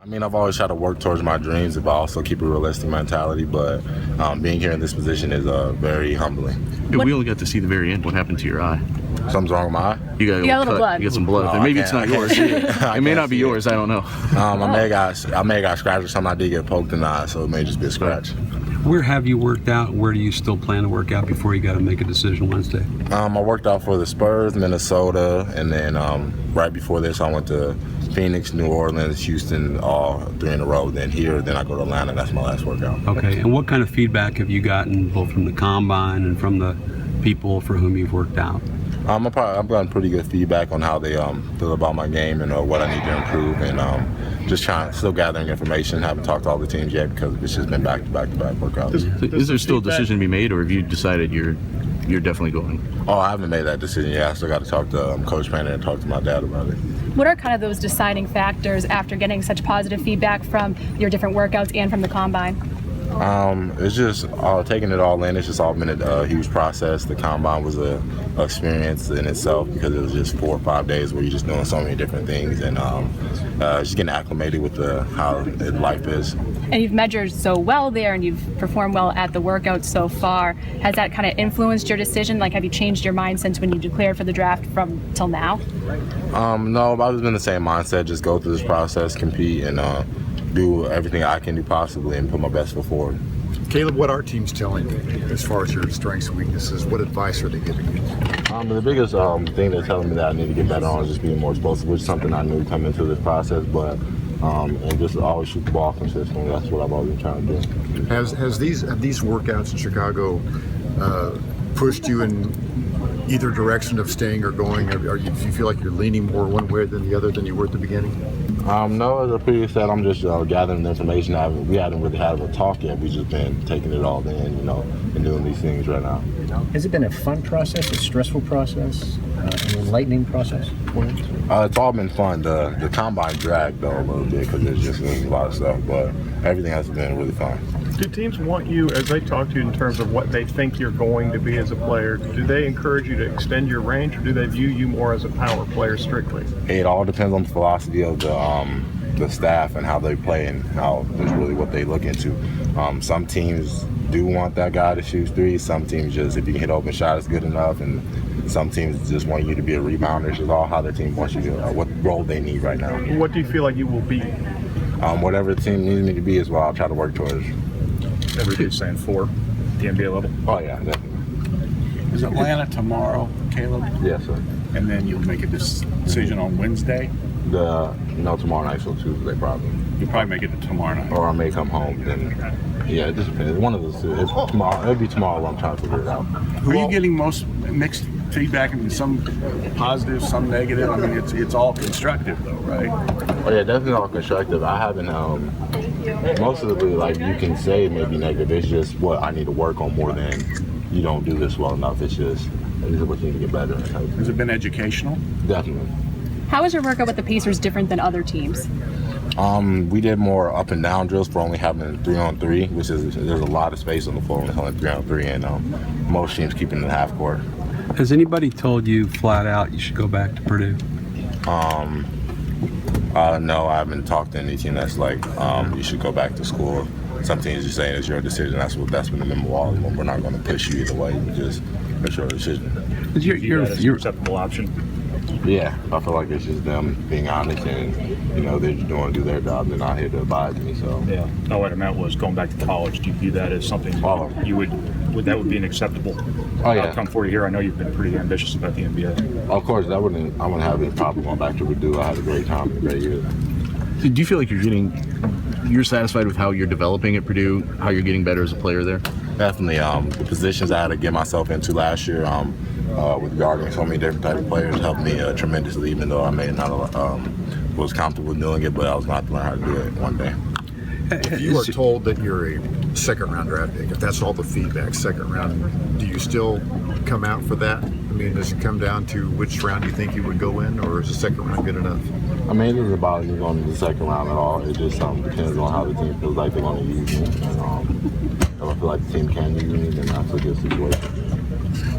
I mean, I've always tried to work towards my dreams, but also keep a realistic mentality. But being here in this position is very humbling. Dude, we only got to see the very end. What happened to your eye? Something's wrong with my eye. You got a little blood. You got some blood. Maybe it's not yours. It may not be yours. I don't know. I may have got scratched or something. I did get poked in the eye, so it may just be a scratch. Where have you worked out? Where do you still plan to work out before you got to make a decision Wednesday? I worked out for the Spurs, Minnesota, and then right before this, I went to Phoenix, New Orleans, Houston, all 3 in a row. Then here, then I go to Atlanta. That's my last workout. Okay. And what kind of feedback have you gotten both from the combine and from the people for whom you've worked out? I've gotten pretty good feedback on how they feel about my game and what I need to improve, and just still gathering information. Haven't talked to all the teams yet because it's just been back-to-back workouts. Is there still a decision to be made, or have you decided you're definitely going? Oh, I haven't made that decision yet. I still got to talk to Coach Payne and talk to my dad about it. What are kind of those deciding factors after getting such positive feedback from your different workouts and from the combine? It's just taking it all in. It's just all been a huge process. The combine was a experience in itself because it was just 4 or 5 days where you're just doing so many different things and just getting acclimated with how life is. And you've measured so well there, and you've performed well at the workouts so far. Has that kind of influenced your decision? Like, have you changed your mind since when you declared for the draft from till now? No, I've always been the same mindset. Just go through this process, compete, and do everything I can do possibly and put my best foot forward. Caleb, what are teams telling you as far as your strengths and weaknesses? What advice are they giving you? The biggest thing they're telling me that I need to get better on is just being more explosive, which is something I knew coming into this process, but and just always shoot the ball consistently. That's what I've always been trying to do. Have these workouts in Chicago pushed you in either direction of staying or going? Do you feel like you're leaning more one way than the other than you were at the beginning? No, as I previously said, I'm just gathering the information. We haven't really had a talk yet. We've just been taking it all in, and doing these things right now. Has it been a fun process, a stressful process, an enlightening process for you? It's all been fun. The combine dragged though a little bit because there's a lot of stuff, but everything has been really fun. Do teams want you, as they talk to you in terms of what they think you're going to be as a player, do they encourage you to extend your range, or do they view you more as a power player strictly? It all depends on the philosophy of the staff and how they play and how that's really what they look into. Some teams do want that guy to shoot threes. Some teams just, if you can hit open shot, is good enough. And some teams just want you to be a rebounder. It's just all how their team wants you to, what role they need right now. What do you feel like you will be? Whatever the team needs me to be is what I'll try to work towards. Everybody's saying 4, the NBA level. Oh yeah, definitely. Is Atlanta tomorrow, Caleb? Yes, sir. And then you'll make a decision on Wednesday? Tomorrow night, so Tuesday probably. You'll probably make it to tomorrow night. Or I may come home. Then, yeah, it just depends. One of those two. It'll be tomorrow when I'm trying to figure it out. Who are you getting most mixed feedback? I mean, some positive, some negative. I mean, it's all constructive though, right? Oh yeah, definitely all constructive. I haven't, most of the, like, you can say maybe negative. It's just what I need to work on more than you don't do this well enough. It's just, this is what you need to get better at. Has it been educational? Definitely. How is your workout with the Pacers different than other teams? We did more up and down drills for only having 3-on-3, which is, there's a lot of space on the floor when it's only 3-on-3, and most teams keep it in the half court. Has anybody told you flat out you should go back to Purdue? No, I haven't talked to any team that's like, you should go back to school. Some teams just saying it's your decision. That's been the memo all. We're not going to push you either way. It's your decision. You're an acceptable option. Yeah, I feel like it's just them being honest and, they're just do their job. They're not here to advise me, so. Yeah. No, what I meant was going back to college. Do you view that as something you would be an acceptable outcome for you here? I know you've been pretty ambitious about the NBA. Of course, I wouldn't have any problem going back to Purdue. I had a great time and a great year. Do you feel like you're satisfied with how you're developing at Purdue, how you're getting better as a player there? Definitely. The positions I had to get myself into last year, with guarding so many different type of players, helped me tremendously. Even though I may not was comfortable doing it, but I was going to have to learn how to do it one day. If you are told that you're a second-round draft pick, if that's all the feedback, second round, do you still come out for that? I mean, does it come down to which round you think you would go in, or is the second round good enough? I mean, it doesn't bother me going to the second round at all. It just depends on how the team feels like they're going to use me. And if I feel like the team can use me, then that's a good situation.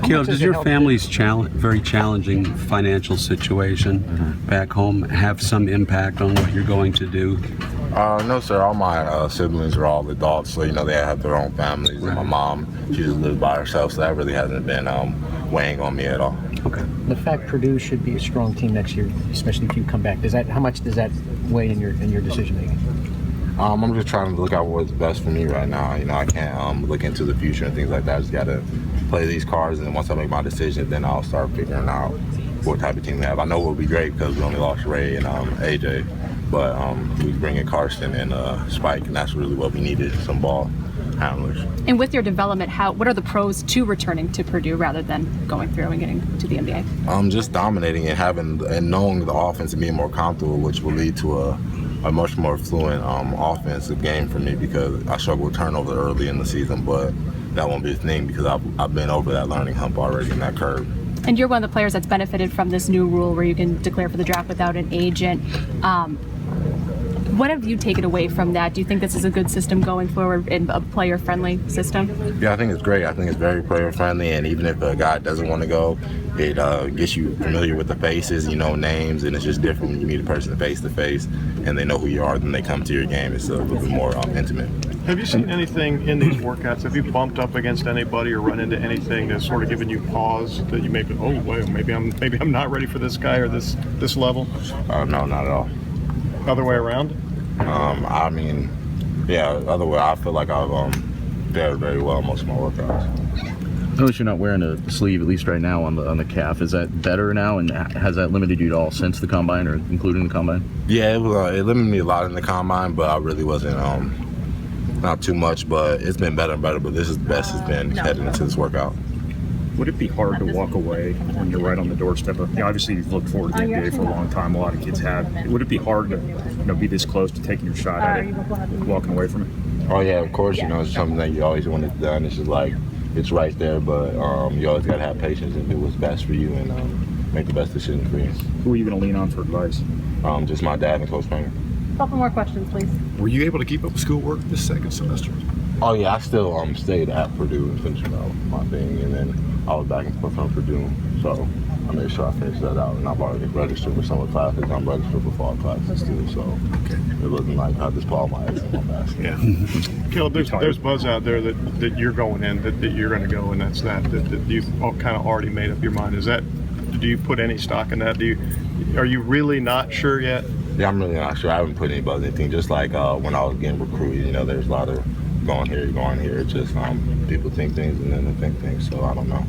Caleb, does your family's very challenging financial situation back home have some impact on what you're going to do No, sir. All my siblings are all adults, so they have their own families. And my mom, she just lives by herself, so that really hasn't been weighing on me at all. Okay. The fact Purdue should be a strong team next year, especially if you come back, how much does that weigh in your decision making? I'm just trying to look out what's best for me right now. I can't look into the future and things like that. I just gotta play these cards, and once I make my decision, then I'll start figuring out what type of team we have. I know we'll be great because we only lost Ray and AJ, but we bring in Carson and Spike, and that's really what we needed, some ball handlers. And with your development, what are the pros to returning to Purdue rather than going through and getting to the NBA? Just dominating and knowing the offense and being more comfortable, which will lead to a much more fluent offensive game for me, because I struggle with turnover early in the season, but that won't be a thing because I've been over that learning hump already in that curve. And you're one of the players that's benefited from this new rule where you can declare for the draft without an agent. What have you taken away from that? Do you think this is a good system going forward and a player-friendly system? Yeah, I think it's great. I think it's very player-friendly, and even if a guy doesn't want to go, it gets you familiar with the faces, names, and it's just different when you meet a person face-to-face and they know who you are, then they come to your game. It's a little bit more intimate. Have you seen anything in these workouts? Have you bumped up against anybody or run into anything that's sort of given you pause that you may be, oh, wait, maybe I'm not ready for this guy or this level? No, not at all. Other way around? Other way. I feel like I've fared very well most of my workouts. Notice you're not wearing a sleeve, at least right now, on the calf. Is that better now, and has that limited you at all since the combine, or including the combine? Yeah, it limited me a lot in the combine, but I really wasn't not too much. But it's been better and better. But this is the best it's been heading into this workout. Would it be hard to walk away when you're right on the doorstep of, obviously you've looked forward to the NBA for a long time, a lot of kids have. Would it be hard to be this close to taking your shot at it, walking away from it? Oh yeah, of course, it's something that you always wanted done. It's just like, it's right there, but you always got to have patience and do what's best for you and make the best decision for you. Who are you going to lean on for advice? Just my dad and Coach Painter. A couple more questions, please. Were you able to keep up with schoolwork this second semester? Oh yeah, I still stayed at Purdue and finished my thing, and then I was back and forth from Purdue, so I made sure I finished that out. And I've already registered for summer classes. I'm registered for fall classes too, so it wasn't like I just pulled my eggs in one basket. Yeah. Caleb, there's buzz out there that you're going in, that you're going to go, and that's that you've kind of already made up your mind. Do you put any stock in that? Are you really not sure yet? Yeah, I'm really not sure. I haven't put any buzz anything. Just like when I was getting recruited, there's a lot of going here. It's just people think things and then they think things, so I don't know.